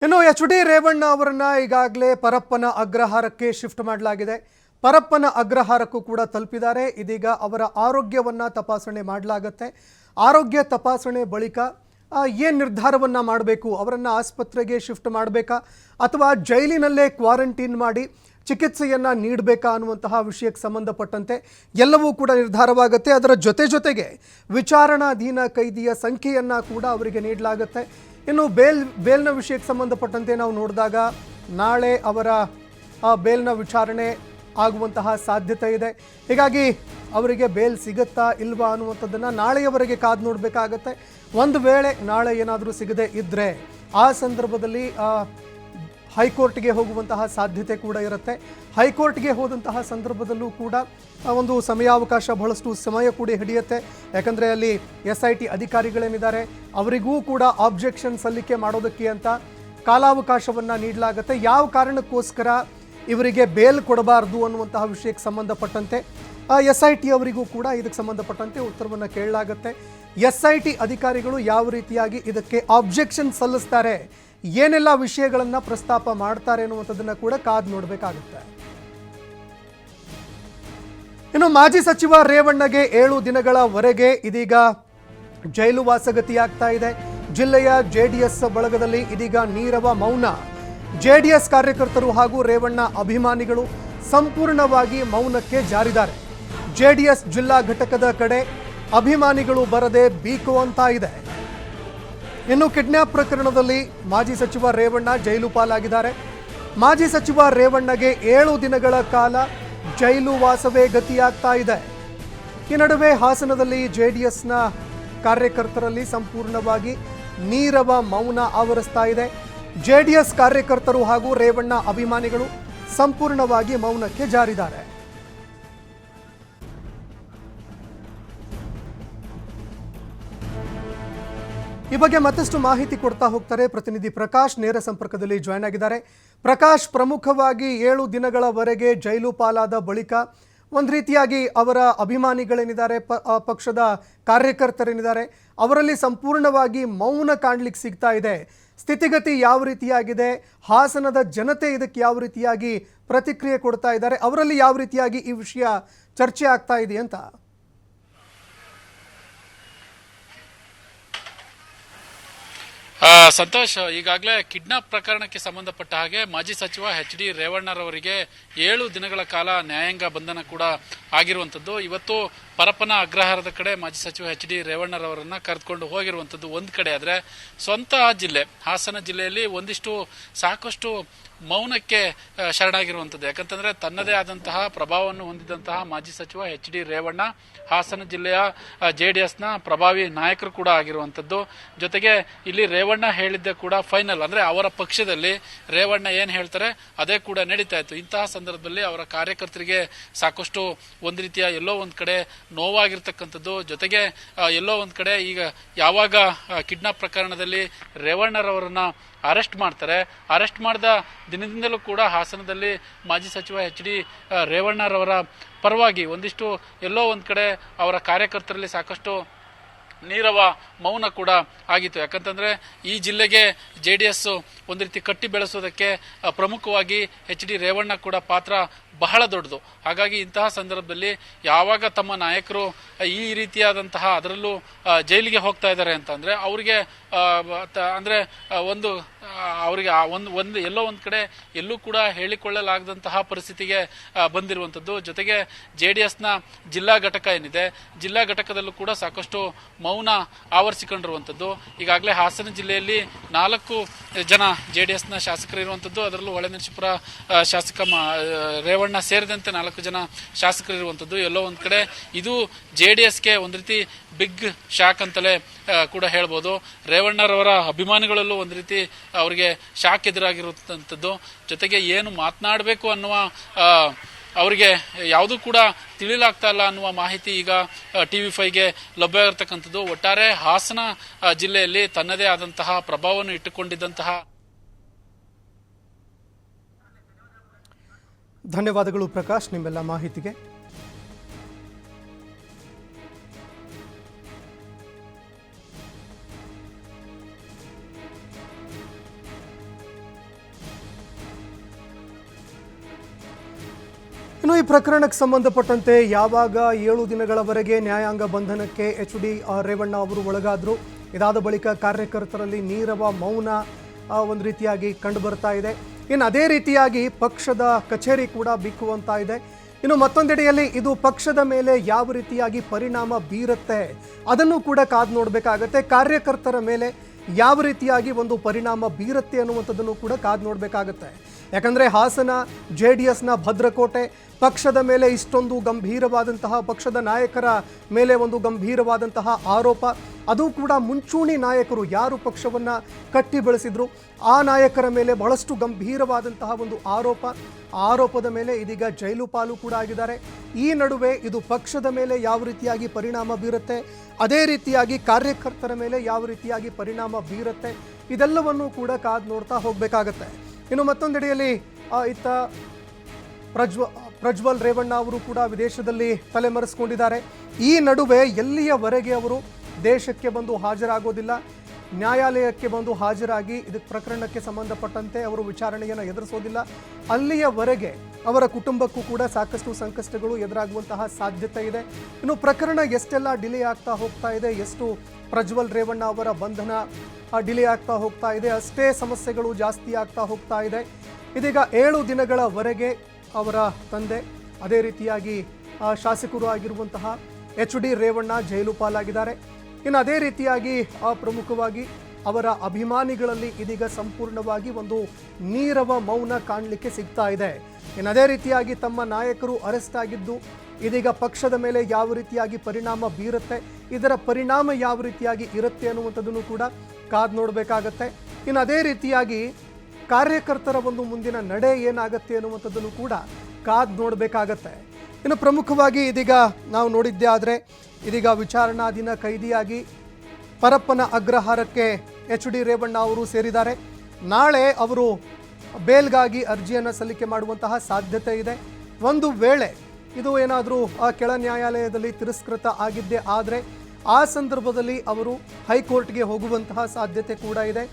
ಇನ್ನು ಎಚ್.ಡಿ. ರೇವಣ್ಣ ಅವರನ್ನ ಈಗಾಗಲೇ ಪರಪ್ಪನ ಅಗ್ರಹಾರಕ್ಕೆ ಶಿಫ್ಟ್ ಮಾಡಲಾಗಿದೆ. ಪರಪ್ಪನ ಅಗ್ರಹಾರಕ್ಕೂ ಕೂಡ ತಲುಪಿದ್ದಾರೆ. ಇದೀಗ ಅವರ ಆರೋಗ್ಯವನ್ನ ತಪಾಸಣೆ ಮಾಡಲಾಗುತ್ತೆ. ಆರೋಗ್ಯ ತಪಾಸಣೆ ಬಳಿಕ ಏನು ನಿರ್ಧಾರವನ್ನ ಮಾಡಬೇಕು, ಅವರನ್ನ ಆಸ್ಪತ್ರೆಗೆ ಶಿಫ್ಟ್ ಮಾಡಬೇಕಾ ಅಥವಾ ಜೈಲಿನಲ್ಲೇ ಕ್ವಾರಂಟೈನ್ ಮಾಡಿ ಚಿಕಿತ್ಸೆಯನ್ನ ನೀಡಬೇಕಾ ಅನ್ನುವಂತಹ ವಿಷಯಕ್ಕೆ ಸಂಬಂಧಪಟ್ಟಂತೆ ಎಲ್ಲವೂ ಕೂಡ ನಿರ್ಧಾರವಾಗುತ್ತೆ. ಅದರ ಜೊತೆಗೆ ವಿಚಾರಣಾಧೀನ ಕೈದಿಯ ಸಂಖ್ಯೆಯನ್ನ ಕೂಡ ಅವರಿಗೆ ನೀಡಲಾಗುತ್ತೆ. ಇನ್ನು ಬೇಲ್ನ ವಿಷಯಕ್ಕೆ ಸಂಬಂಧಪಟ್ಟಂತೆ ನಾವು ನೋಡಿದಾಗ ನಾಳೆ ಅವರ ಬೇಲ್ನ ವಿಚಾರಣೆ ಆಗುವಂತಹ ಸಾಧ್ಯತೆ ಇದೆ. ಹೀಗಾಗಿ ಅವರಿಗೆ ಬೇಲ್ ಸಿಗುತ್ತಾ ಇಲ್ವಾ ಅನ್ನುವಂಥದ್ದನ್ನು ನಾಳೆಯವರೆಗೆ ಕಾದು ನೋಡಬೇಕಾಗತ್ತೆ. ಒಂದು ವೇಳೆ ನಾಳೆ ಏನಾದರೂ ಸಿಗದೆ ಇದ್ದರೆ ಆ ಸಂದರ್ಭದಲ್ಲಿ ಹೈಕೋರ್ಟ್ಗೆ ಹೋಗುವಂತಹ ಸಾಧ್ಯತೆ ಕೂಡ ಇರುತ್ತೆ. ಹೈಕೋರ್ಟ್ಗೆ ಹೋದಂತಹ ಸಂದರ್ಭದಲ್ಲೂ ಕೂಡ ಒಂದು ಸಮಯಾವಕಾಶ ಬಹಳಷ್ಟು ಸಮಯ ಕೂಡ ಹಿಡಿಯುತ್ತೆ. ಯಾಕಂದರೆ ಅಲ್ಲಿ SIT ಅಧಿಕಾರಿಗಳೇನಿದ್ದಾರೆ ಅವರಿಗೂ ಕೂಡ ಆಬ್ಜೆಕ್ಷನ್ ಸಲ್ಲಿಕೆ ಮಾಡೋದಕ್ಕೆ ಅಂತ ಕಾಲಾವಕಾಶವನ್ನು ನೀಡಲಾಗುತ್ತೆ. ಯಾವ ಕಾರಣಕ್ಕೋಸ್ಕರ ಇವರಿಗೆ ಬೇಲ್ ಕೊಡಬಾರ್ದು ಅನ್ನುವಂತಹ ವಿಷಯಕ್ಕೆ ಸಂಬಂಧಪಟ್ಟಂತೆ SIT ಅವರಿಗೂ ಕೂಡ ಇದಕ್ಕೆ ಸಂಬಂಧಪಟ್ಟಂತೆ ಉತ್ತರವನ್ನು ಕೇಳಲಾಗುತ್ತೆ. SIT ಅಧಿಕಾರಿಗಳು ಯಾವ ರೀತಿಯಾಗಿ ಇದಕ್ಕೆ ಆಬ್ಜೆಕ್ಷನ್ ಸಲ್ಲಿಸ್ತಾರೆ, ಏನೆಲ್ಲ ವಿಷಯಗಳನ್ನು ಪ್ರಸ್ತಾಪ ಮಾಡ್ತಾರೆ ಅನ್ನುವಂಥದ್ದನ್ನು ಕೂಡ ಕಾದು ನೋಡಬೇಕಾಗುತ್ತೆ. ಇನ್ನು ಮಾಜಿ ಸಚಿವ ರೇವಣ್ಣಗೆ 7 ದಿನಗಳವರೆಗೆ ಇದೀಗ ಜೈಲು ವಾಸಗತಿಯಾಗ್ತಾ ಇದೆ. ಜಿಲ್ಲೆಯ JDS ಬಳಗದಲ್ಲಿ ಇದೀಗ ನೀರವ ಮೌನ. JDS ಕಾರ್ಯಕರ್ತರು ಹಾಗೂ ರೇವಣ್ಣ ಅಭಿಮಾನಿಗಳು ಸಂಪೂರ್ಣವಾಗಿ ಮೌನಕ್ಕೆ ಜಾರಿದ್ದಾರೆ. JDS ಜಿಲ್ಲಾ ಘಟಕದ ಕಡೆ ಅಭಿಮಾನಿಗಳು ಬರದೆ ಬೀಕುವಂತ ಇದೆ. ಇನ್ನು ಕಿಡ್ನ್ಯಾಪ್ ಪ್ರಕರಣದಲ್ಲಿ ಮಾಜಿ ಸಚಿವ ರೇವಣ್ಣ ಜೈಲು ಪಾಲಾಗಿದ್ದಾರೆ. ಮಾಜಿ ಸಚಿವ ರೇವಣ್ಣಗೆ 7 ದಿನಗಳ ಕಾಲ ಜೈಲು ವಾಸವೇ ಗತಿಯಾಗ್ತಾ ಇದೆ. ಈ ನಡುವೆ ಹಾಸನದಲ್ಲಿ JDSನ ಕಾರ್ಯಕರ್ತರಲ್ಲಿ ಸಂಪೂರ್ಣವಾಗಿ ನೀರವ ಮೌನ ಆವರಿಸ್ತಾ ಇದೆ. JDS ಕಾರ್ಯಕರ್ತರು ಹಾಗೂ ರೇವಣ್ಣ ಅಭಿಮಾನಿಗಳು ಸಂಪೂರ್ಣವಾಗಿ ಮೌನಕ್ಕೆ ಜಾರಿದ್ದಾರೆ. ಈ ಬಗ್ಗೆ ಮತ್ತಷ್ಟು ಮಾಹಿತಿ ಕೊಡ್ತಾ ಹೋಗ್ತಾರೆ ಪ್ರತಿನಿಧಿ ಪ್ರಕಾಶ್. ನೇರ ಸಂಪರ್ಕದಲ್ಲಿ ಜಾಯ್ನ್ ಆಗಿದ್ದಾರೆ. ಪ್ರಕಾಶ್, ಪ್ರಮುಖವಾಗಿ 7 ದಿನಗಳವರೆಗೆ ಜೈಲು ಪಾಲಾದ ಬಳಿಕ ಒಂದು ರೀತಿಯಾಗಿ ಅವರ ಅಭಿಮಾನಿಗಳೇನಿದ್ದಾರೆ, ಪಕ್ಷದ ಕಾರ್ಯಕರ್ತರೇನಿದ್ದಾರೆ, ಅವರಲ್ಲಿ ಸಂಪೂರ್ಣವಾಗಿ ಮೌನ ಕಾಣಲಿಕ್ಕೆ ಸಿಗ್ತಾ ಇದೆ. ಸ್ಥಿತಿಗತಿ ಯಾವ ರೀತಿಯಾಗಿದೆ, ಹಾಸನದ ಜನತೆ ಇದಕ್ಕೆ ಯಾವ ರೀತಿಯಾಗಿ ಪ್ರತಿಕ್ರಿಯೆ ಕೊಡ್ತಾ ಇದ್ದಾರೆ, ಅವರಲ್ಲಿ ಯಾವ ರೀತಿಯಾಗಿ ಈ ವಿಷಯ ಚರ್ಚೆ ಆಗ್ತಾ ಇದೆ ಅಂತ? ಸಂತೋಷ್, ಈಗಾಗಲೇ ಕಿಡ್ನಾಪ್ ಪ್ರಕರಣಕ್ಕೆ ಸಂಬಂಧಪಟ್ಟ ಹಾಗೆ ಮಾಜಿ ಸಚಿವ ಎಚ್.ಡಿ. ರೇವಣ್ಣರವರಿಗೆ 7 ದಿನಗಳ ಕಾಲ ನ್ಯಾಯಾಂಗ ಬಂಧನ ಕೂಡ ಆಗಿರುವಂಥದ್ದು. ಇವತ್ತು ಪರಪ್ಪನ ಅಗ್ರಹಾರದ ಕಡೆ ಮಾಜಿ ಸಚಿವ ಎಚ್.ಡಿ. ರೇವಣ್ಣರವರನ್ನ ಕರೆದುಕೊಂಡು ಹೋಗಿರುವಂಥದ್ದು ಒಂದು ಕಡೆ. ಆದರೆ ಸ್ವಂತ ಜಿಲ್ಲೆ ಹಾಸನ ಜಿಲ್ಲೆಯಲ್ಲಿ ಸಾಕಷ್ಟು ಮೌನಕ್ಕೆ ಶರಣಾಗಿರುವಂಥದ್ದು. ಯಾಕಂತಂದ್ರೆ ತನ್ನದೇ ಆದಂತಹ ಪ್ರಭಾವವನ್ನು ಹೊಂದಿದಂತಹ ಮಾಜಿ ಸಚಿವ ಎಚ್.ಡಿ. ರೇವಣ್ಣ ಹಾಸನ ಜಿಲ್ಲೆಯ JDSನ ಪ್ರಭಾವಿ ನಾಯಕರು ಕೂಡ ಆಗಿರುವಂಥದ್ದು. ಜೊತೆಗೆ ಇಲ್ಲಿ ರೇವಣ್ಣ ಹೇಳಿದ್ದೆ ಕೂಡ ಫೈನಲ್, ಅಂದ್ರೆ ಅವರ ಪಕ್ಷದಲ್ಲಿ ರೇವಣ್ಣ ಏನ್ ಹೇಳ್ತಾರೆ ಅದೇ ಕೂಡ ನಡೀತಾ ಇತ್ತು. ಇಂತಹ ಸಂದರ್ಭದಲ್ಲಿ ಅವರ ಕಾರ್ಯಕರ್ತರಿಗೆ ಸಾಕಷ್ಟು ಒಂದು ರೀತಿಯ ಎಲ್ಲೋ ಒಂದ್ ಕಡೆ ನೋವಾಗಿರ್ತಕ್ಕಂಥದ್ದು. ಜೊತೆಗೆ ಎಲ್ಲೋ ಒಂದ್ ಕಡೆ ಈಗ ಯಾವಾಗ ಕಿಡ್ನಾಪ್ ಪ್ರಕರಣದಲ್ಲಿ ರೇವಣ್ಣರವರನ್ನ ಅರೆಸ್ಟ್ ಮಾಡ್ತಾರೆ, ಅರೆಸ್ಟ್ ಮಾಡಿದ ದಿನದಿಂದಲೂ ಕೂಡ ಹಾಸನದಲ್ಲಿ ಮಾಜಿ ಸಚಿವ ಎಚ್.ಡಿ. ರೇವಣ್ಣರವರ ಪರವಾಗಿ ಒಂದಿಷ್ಟು ಎಲ್ಲೋ ಒಂದ್ ಕಡೆ ಅವರ ಕಾರ್ಯಕರ್ತರಲ್ಲಿ ಸಾಕಷ್ಟು ನೀರವ ಮೌನ ಕೂಡ ಆಗಿತ್ತು. ಯಾಕಂತಂದ್ರೆ ಈ ಜಿಲ್ಲೆಗೆ JDS ಒಂದು ರೀತಿ ಕಟ್ಟಿ ಬೆಳೆಸೋದಕ್ಕೆ ಪ್ರಮುಖವಾಗಿ ಎಚ್.ಡಿ. ರೇವಣ್ಣ ಕೂಡ ಪಾತ್ರ ಬಹಳ ದೊಡ್ಡದು. ಹಾಗಾಗಿ ಇಂತಹ ಸಂದರ್ಭದಲ್ಲಿ ಯಾವಾಗ ತಮ್ಮ ನಾಯಕರು ಈ ರೀತಿಯಾದಂತಹ ಅದರಲ್ಲೂ ಜೈಲಿಗೆ ಹೋಗ್ತಾ ಇದ್ದಾರೆ ಅಂತಂದ್ರೆ ಅವರಿಗೆ ಅಂದ್ರೆ ಅವರಿಗೆ ಒಂದು ಎಲ್ಲೋ ಒಂದ್ ಕಡೆ ಎಲ್ಲೂ ಕೂಡ ಹೇಳಿಕೊಳ್ಳಲಾಗದಂತಹ ಪರಿಸ್ಥಿತಿಗೆ ಬಂದಿರುವಂತದ್ದು. ಜೊತೆಗೆ JDSನ ಜಿಲ್ಲಾ ಘಟಕ ಏನಿದೆ, ಜಿಲ್ಲಾ ಘಟಕದಲ್ಲೂ ಕೂಡ ಸಾಕಷ್ಟು ಮೌನ ಆವರಿಸಿಕೊಂಡಿರುವಂತದ್ದು. ಈಗಾಗಲೇ ಹಾಸನ ಜಿಲ್ಲೆಯಲ್ಲಿ 4 ಜನ JDSನ ಶಾಸಕರು ಇರುವಂತದ್ದು. ಅದರಲ್ಲೂ ಹೊಳೆನರಸೀಪುರ ಶಾಸಕ ರೇವಣ್ಣ ಸೇರಿದಂತೆ 4 ಜನ ಶಾಸಕರು ಇರುವಂತದ್ದು. ಎಲ್ಲೋ ಒಂದ್ ಕಡೆ ಇದು JDSಗೆ ಒಂದು ರೀತಿ ಬಿಗ್ ಶಾಕ್ ಅಂತಲೇ ಕೂಡ ಹೇಳ್ಬೋದು. ರೇವಣ್ಣರವರ ಅಭಿಮಾನಿಗಳಲ್ಲೂ ಒಂದು ರೀತಿ ಅವರಿಗೆ ಶಾಕ್ ಎದುರಾಗಿರುವಂತದ್ದು. ಜೊತೆಗೆ ಏನು ಮಾತನಾಡಬೇಕು ಅನ್ನುವ ಅವರಿಗೆ ಯಾವುದೂ ಕೂಡ ತಿಳಿಲಾಗ್ತಾ ಇಲ್ಲ ಅನ್ನುವ ಮಾಹಿತಿ ಈಗ TV5ಗೆ ಲಭ್ಯವಾಗಿರ್ತಕ್ಕಂಥದ್ದು. ಒಟ್ಟಾರೆ ಹಾಸನ ಜಿಲ್ಲೆಯಲ್ಲಿ ತನ್ನದೇ ಆದಂತಹ ಪ್ರಭಾವವನ್ನು ಇಟ್ಟುಕೊಂಡಿದ್ದಂತಹ ಧನ್ಯವಾದಗಳು ಪ್ರಕಾಶ್ ನಿಮ್ಮೆಲ್ಲ ಮಾಹಿತಿಗೆ. ಈ ಪ್ರಕರಣಕ್ಕೆ ಸಂಬಂಧಪಟ್ಟಂತೆ ಯಾವಾಗ 7 ದಿನಗಳವರೆಗೆ ನ್ಯಾಯಾಂಗ ಬಂಧನಕ್ಕೆ ಎಚ್.ಡಿ. ರೇವಣ್ಣ ಅವರು ಒಳಗಾದರು, ಇದಾದ ಬಳಿಕ ಕಾರ್ಯಕರ್ತರಲ್ಲಿ ನೀರವ ಮೌನ ಒಂದು ರೀತಿಯಾಗಿ ಕಂಡು ಬರ್ತಾ ಇದೆ. ಇನ್ನು ಅದೇ ರೀತಿಯಾಗಿ ಪಕ್ಷದ ಕಚೇರಿ ಕೂಡ ಬಿಕ್ಕುವಂತ ಇದೆ. ಇನ್ನು ಮತ್ತೊಂದೆಡೆಯಲ್ಲಿ ಇದು ಪಕ್ಷದ ಮೇಲೆ ಯಾವ ರೀತಿಯಾಗಿ ಪರಿಣಾಮ ಬೀರುತ್ತೆ ಅದನ್ನು ಕೂಡ ಕಾದು ನೋಡಬೇಕಾಗತ್ತೆ. ಕಾರ್ಯಕರ್ತರ ಮೇಲೆ ಯಾವ ರೀತಿಯಾಗಿ ಒಂದು ಪರಿಣಾಮ ಬೀರುತ್ತೆ ಅನ್ನುವಂಥದ್ದನ್ನು ಕೂಡ ಕಾದು ನೋಡಬೇಕಾಗತ್ತೆ. ಯಾಕಂದರೆ ಹಾಸನ JDSನ ಭದ್ರಕೋಟೆ, ಪಕ್ಷದ ಮೇಲೆ ಇಷ್ಟೊಂದು ಗಂಭೀರವಾದಂತಹ, ಪಕ್ಷದ ನಾಯಕರ ಮೇಲೆ ಒಂದು ಗಂಭೀರವಾದಂತಹ ಆರೋಪ, ಅದು ಕೂಡ ಮುಂಚೂಣಿ ನಾಯಕರು ಯಾರು ಪಕ್ಷವನ್ನು ಕಟ್ಟಿ ಬೆಳೆಸಿದ್ರು ಆ ನಾಯಕರ ಮೇಲೆ ಬಹಳಷ್ಟು ಗಂಭೀರವಾದಂತಹ ಒಂದು ಆರೋಪದ ಮೇಲೆ ಇದೀಗ ಜೈಲು ಪಾಲು ಕೂಡ ಆಗಿದ್ದಾರೆ. ಈ ನಡುವೆ ಇದು ಪಕ್ಷದ ಮೇಲೆ ಯಾವ ರೀತಿಯಾಗಿ ಪರಿಣಾಮ ಬೀರುತ್ತೆ, ಅದೇ ರೀತಿಯಾಗಿ ಕಾರ್ಯಕರ್ತರ ಮೇಲೆ ಯಾವ ರೀತಿಯಾಗಿ ಪರಿಣಾಮ ಬೀರುತ್ತೆ, ಇದೆಲ್ಲವನ್ನೂ ಕೂಡ ಕಾದು ನೋಡ್ತಾ ಹೋಗಬೇಕಾಗತ್ತೆ. ಇನ್ನು ಮತ್ತೊಂದೆಡೆಯಲ್ಲಿ ಇತ್ತ ಪ್ರಜ್ವಲ್ ರೇವಣ್ಣ ಅವರು ಕೂಡ ವಿದೇಶದಲ್ಲಿ ತಲೆಮರೆಸಿಕೊಂಡಿದ್ದಾರೆ. ಈ ನಡುವೆ ಎಲ್ಲಿಯವರೆಗೆ ಅವರು ದೇಶಕ್ಕೆ ಬಂದು ಹಾಜರಾಗೋದಿಲ್ಲ, ನ್ಯಾಯಾಲಯಕ್ಕೆ ಬಂದು ಹಾಜರಾಗಿ ಇದಕ್ಕೆ ಪ್ರಕರಣಕ್ಕೆ ಸಂಬಂಧಪಟ್ಟಂತೆ ಅವರು ವಿಚಾರಣೆಯನ್ನು ಎದುರಿಸೋದಿಲ್ಲ, ಅಲ್ಲಿಯವರೆಗೆ ಅವರ ಕುಟುಂಬಕ್ಕೂ ಕೂಡ ಸಾಕಷ್ಟು ಸಂಕಷ್ಟಗಳು ಎದುರಾಗುವಂತಹ ಸಾಧ್ಯತೆ ಇದೆ. ಇನ್ನು ಪ್ರಕರಣ ಎಷ್ಟೆಲ್ಲ ಡಿಲೇ ಆಗ್ತಾ ಹೋಗ್ತಾ ಇದೆ, ಎಷ್ಟು ಪ್ರಜ್ವಲ್ ರೇವಣ್ಣ ಅವರ ಬಂಧನ ಡಿಲೇ ಆಗ್ತಾ ಹೋಗ್ತಾ ಇದೆ, ಅಷ್ಟೇ ಸಮಸ್ಯೆಗಳು ಜಾಸ್ತಿ ಆಗ್ತಾ ಹೋಗ್ತಾ ಇದೆ. ಇದೀಗ 7 ದಿನಗಳವರೆಗೆ ಅವರ ತಂದೆ, ಅದೇ ರೀತಿಯಾಗಿ ಶಾಸಕರು ಆಗಿರುವಂತಹ ಎಚ್.ಡಿ. ರೇವಣ್ಣ ಜೈಲು ಪಾಲಾಗಿದ್ದಾರೆ. ಇನ್ನು ಅದೇ ರೀತಿಯಾಗಿ ಪ್ರಮುಖವಾಗಿ ಅವರ ಅಭಿಮಾನಿಗಳಲ್ಲಿ ಇದೀಗ ಸಂಪೂರ್ಣವಾಗಿ ಒಂದು ನೀರವ ಮೌನ ಕಾಣಲಿಕ್ಕೆ ಸಿಗ್ತಾ ಇದೆ. ಇನ್ನು ಅದೇ ರೀತಿಯಾಗಿ ತಮ್ಮ ನಾಯಕರು ಅರೆಸ್ಟ್ ಆಗಿದ್ದು ಇದೀಗ ಪಕ್ಷದ ಮೇಲೆ ಯಾವ ರೀತಿಯಾಗಿ ಪರಿಣಾಮ ಬೀರುತ್ತೆ, ಇದರ ಪರಿಣಾಮ ಯಾವ ರೀತಿಯಾಗಿ ಇರುತ್ತೆ ಅನ್ನುವಂಥದ್ದನ್ನು ಕೂಡ ಕಾದು ನೋಡಬೇಕಾಗತ್ತೆ. ಇನ್ನು ಅದೇ ರೀತಿಯಾಗಿ ಕಾರ್ಯಕರ್ತರ ಒಂದು ಮುಂದಿನ ನಡೆ ಏನಾಗುತ್ತೆ ಅನ್ನುವಂಥದ್ದನ್ನು ಕೂಡ ಕಾದು ನೋಡಬೇಕಾಗತ್ತೆ. ಇನ್ನು ಪ್ರಮುಖವಾಗಿ ಇದೀಗ ನಾವು ನೋಡಿದ್ದೇ ಆದರೆ ಇದೀಗ ವಿಚಾರಣಾಧೀನ ಕೈದಿಯಾಗಿ ಪರಪ್ಪನ ಅಗ್ರಹಾರಕ್ಕೆ ಎಚ್.ಡಿ. ರೇವಣ್ಣ ಅವರು ಸೇರಿದ್ದಾರೆ. ನಾಳೆ ಅವರು ಬೇಲ್ಗಾಗಿ ಅರ್ಜಿಯನ್ನು ಸಲ್ಲಿಕೆ ಮಾಡುವಂತಹ ಸಾಧ್ಯತೆ ಇದೆ. ಒಂದು ವೇಳೆ ಇದು ಏನಾದರೂ ಕೆಳ ನ್ಯಾಯಾಲಯದಲ್ಲಿ ತಿರಸ್ಕೃತ ಆಗಿದ್ದೇ ಆದರೆ ಆ ಸಂದರ್ಭದಲ್ಲಿ ಅವರು ಹೈಕೋರ್ಟ್ಗೆ ಹೋಗುವಂತಹ ಸಾಧ್ಯತೆ ಕೂಡ ಇದೆ.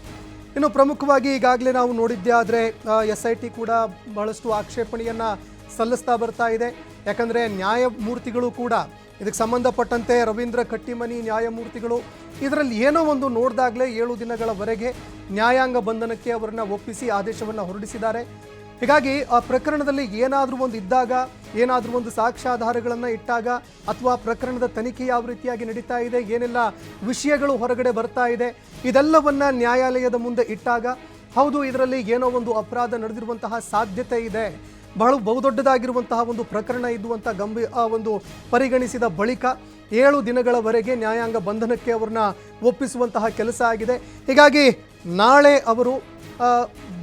ಇನ್ನು ಪ್ರಮುಖವಾಗಿ ಈಗಾಗಲೇ ನಾವು ನೋಡಿದ್ದೇ ಆದರೆ SIT ಕೂಡ ಬಹಳಷ್ಟು ಆಕ್ಷೇಪಣೆಯನ್ನು ಸಲ್ಲಿಸ್ತಾ ಬರ್ತಾ ಇದೆ. ಯಾಕಂದರೆ ನ್ಯಾಯಮೂರ್ತಿಗಳು ಕೂಡ ಇದಕ್ಕೆ ಸಂಬಂಧಪಟ್ಟಂತೆ ರವೀಂದ್ರ ಕಟ್ಟಿಮನಿ ನ್ಯಾಯಮೂರ್ತಿಗಳು ಇದರಲ್ಲಿ ಏನೋ ಒಂದು ನೋಡಿದಾಗಲೇ 7 ದಿನಗಳವರೆಗೆ ನ್ಯಾಯಾಂಗ ಬಂಧನಕ್ಕೆ ಅವರನ್ನು ಒಪ್ಪಿಸಿ ಆದೇಶವನ್ನು ಹೊರಡಿಸಿದ್ದಾರೆ. ಹೀಗಾಗಿ ಆ ಪ್ರಕರಣದಲ್ಲಿ ಏನಾದರೂ ಒಂದು ಇದ್ದಾಗ, ಏನಾದರೂ ಒಂದು ಸಾಕ್ಷ್ಯಾಧಾರಗಳನ್ನು ಇಟ್ಟಾಗ, ಅಥವಾ ಪ್ರಕರಣದ ತನಿಖೆ ಯಾವ ರೀತಿಯಾಗಿ ನಡೀತಾ ಇದೆ, ಏನೆಲ್ಲ ವಿಷಯಗಳು ಹೊರಗಡೆ ಬರ್ತಾ ಇದೆ, ಇದೆಲ್ಲವನ್ನ ನ್ಯಾಯಾಲಯದ ಮುಂದೆ ಇಟ್ಟಾಗ ಹೌದು ಇದರಲ್ಲಿ ಏನೋ ಒಂದು ಅಪರಾಧ ನಡೆದಿರುವಂತಹ ಸಾಧ್ಯತೆ ಇದೆ, ಬಹುದೊಡ್ಡದಾಗಿರುವಂತಹ ಒಂದು ಪ್ರಕರಣ ಇದು ಅಂತ ಒಂದು ಪರಿಗಣಿಸಿದ ಬಳಿಕ 7 ದಿನಗಳವರೆಗೆ ನ್ಯಾಯಾಂಗ ಬಂಧನಕ್ಕೆ ಅವ್ರನ್ನ ಒಪ್ಪಿಸುವಂತಹ ಕೆಲಸ ಆಗಿದೆ. ಹೀಗಾಗಿ ನಾಳೆ ಅವರು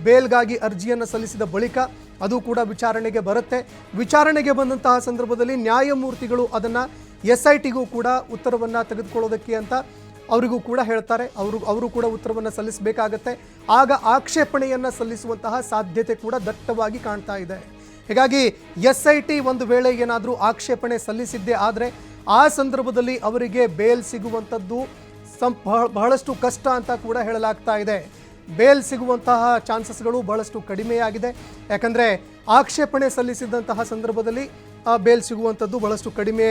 ಬೇಲ್ಗಾಗಿ ಅರ್ಜಿಯನ್ನು ಸಲ್ಲಿಸಿದ ಬಳಿಕ ಅದು ಕೂಡ ವಿಚಾರಣೆಗೆ ಬರುತ್ತೆ. ವಿಚಾರಣೆಗೆ ಬಂದಂತಹ ಸಂದರ್ಭದಲ್ಲಿ ನ್ಯಾಯಮೂರ್ತಿಗಳು ಅದನ್ನು SITಗೂ ಕೂಡ ಉತ್ತರವನ್ನು ತೆಗೆದುಕೊಳ್ಳೋದಕ್ಕೆ ಅಂತ ಅವರಿಗೂ ಕೂಡ ಹೇಳ್ತಾರೆ. ಅವರು ಕೂಡ ಉತ್ತರವನ್ನು ಸಲ್ಲಿಸಬೇಕಾಗತ್ತೆ. ಆಗ ಆಕ್ಷೇಪಣೆಯನ್ನು ಸಲ್ಲಿಸುವಂತಹ ಸಾಧ್ಯತೆ ಕೂಡ ದಟ್ಟವಾಗಿ ಕಾಣ್ತಾ ಇದೆ. ಹೀಗಾಗಿ SIT ಒಂದು ವೇಳೆ ಏನಾದರೂ ಆಕ್ಷೇಪಣೆ ಸಲ್ಲಿಸಿದ್ದೇ ಆದರೆ ಆ ಸಂದರ್ಭದಲ್ಲಿ ಅವರಿಗೆ ಬೇಲ್ ಸಿಗುವಂಥದ್ದು ಬಹಳಷ್ಟು ಕಷ್ಟ ಅಂತ ಕೂಡ ಹೇಳಲಾಗ್ತಾ ಇದೆ. ಬೇಲ್ ಸಿಗುವಂತಹ ಚಾನ್ಸಸ್ಗಳು ಬಹಳಷ್ಟು ಕಡಿಮೆಯಾಗಿದೆ. ಯಾಕಂದರೆ ಆಕ್ಷೇಪಣೆ ಸಲ್ಲಿಸಿದಂತಹ ಸಂದರ್ಭದಲ್ಲಿ ಬೇಲ್ ಸಿಗುವಂಥದ್ದು ಬಹಳಷ್ಟು ಕಡಿಮೆ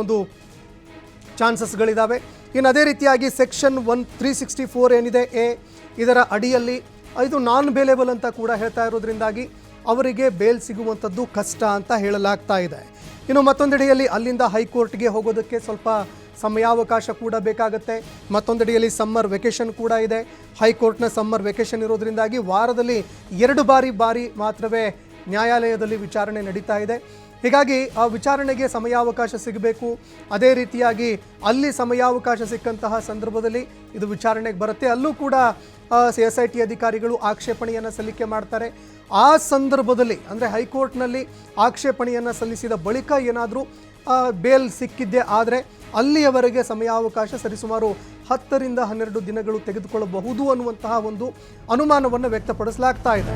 ಒಂದು ಚಾನ್ಸಸ್ಗಳಿದ್ದಾವೆ. ಇನ್ನು ಅದೇ ರೀತಿಯಾಗಿ ಸೆಕ್ಷನ್ 364 ಏನಿದೆ ಇದರ ಅಡಿಯಲ್ಲಿ ಇದು ನಾನ್ ಬೇಲೇಬಲ್ ಅಂತ ಕೂಡ ಹೇಳ್ತಾ ಇರೋದ್ರಿಂದಾಗಿ ಅವರಿಗೆ ಬೇಲ್ ಸಿಗುವಂಥದ್ದು ಕಷ್ಟ ಅಂತ ಹೇಳಲಾಗ್ತಾ ಇದೆ. ಇನ್ನು ಮತ್ತೊಂದೆಡೆಯಲ್ಲಿ ಅಲ್ಲಿಂದ ಹೈಕೋರ್ಟ್ಗೆ ಹೋಗೋದಕ್ಕೆ ಸ್ವಲ್ಪ ಸಮಯಾವಕಾಶ ಕೂಡ ಬೇಕಾಗುತ್ತೆ. ಮತ್ತೊಂದೆಡೆಯಲ್ಲಿ ಸಮ್ಮರ್ ವೆಕೇಷನ್ ಕೂಡ ಇದೆ. ಹೈಕೋರ್ಟ್ನ ಸಮ್ಮರ್ ವೆಕೇಷನ್ ಇರೋದ್ರಿಂದಾಗಿ ವಾರದಲ್ಲಿ 2 ಬಾರಿ ಮಾತ್ರವೇ ನ್ಯಾಯಾಲಯದಲ್ಲಿ ವಿಚಾರಣೆ ನಡೀತಾ ಇದೆ. ಹೀಗಾಗಿ ಆ ವಿಚಾರಣೆಗೆ ಸಮಯಾವಕಾಶ ಸಿಗಬೇಕು. ಅದೇ ರೀತಿಯಾಗಿ ಅಲ್ಲಿ ಸಮಯಾವಕಾಶ ಸಿಕ್ಕಂತಹ ಸಂದರ್ಭದಲ್ಲಿ ಇದು ವಿಚಾರಣೆಗೆ ಬರುತ್ತೆ. ಅಲ್ಲೂ ಕೂಡ SIT ಅಧಿಕಾರಿಗಳು ಆಕ್ಷೇಪಣೆಯನ್ನು ಸಲ್ಲಿಕೆ ಮಾಡ್ತಾರೆ. ಆ ಸಂದರ್ಭದಲ್ಲಿ ಅಂದರೆ ಹೈಕೋರ್ಟ್ನಲ್ಲಿ ಆಕ್ಷೇಪಣೆಯನ್ನು ಸಲ್ಲಿಸಿದ ಬಳಿಕ ಏನಾದರೂ ಬೇಲ್ ಸಿಕ್ಕಿದ್ದೇ ಆದರೆ ಅಲ್ಲಿಯವರೆಗೆ ಸಮಯಾವಕಾಶ ಸರಿಸುಮಾರು 10 ರಿಂದ 12 ದಿನಗಳು ತೆಗೆದುಕೊಳ್ಳಬಹುದು ಅನ್ನುವಂತಹ ಒಂದು ಅನುಮಾನವನ್ನು ವ್ಯಕ್ತಪಡಿಸಲಾಗ್ತಾ ಇದೆ.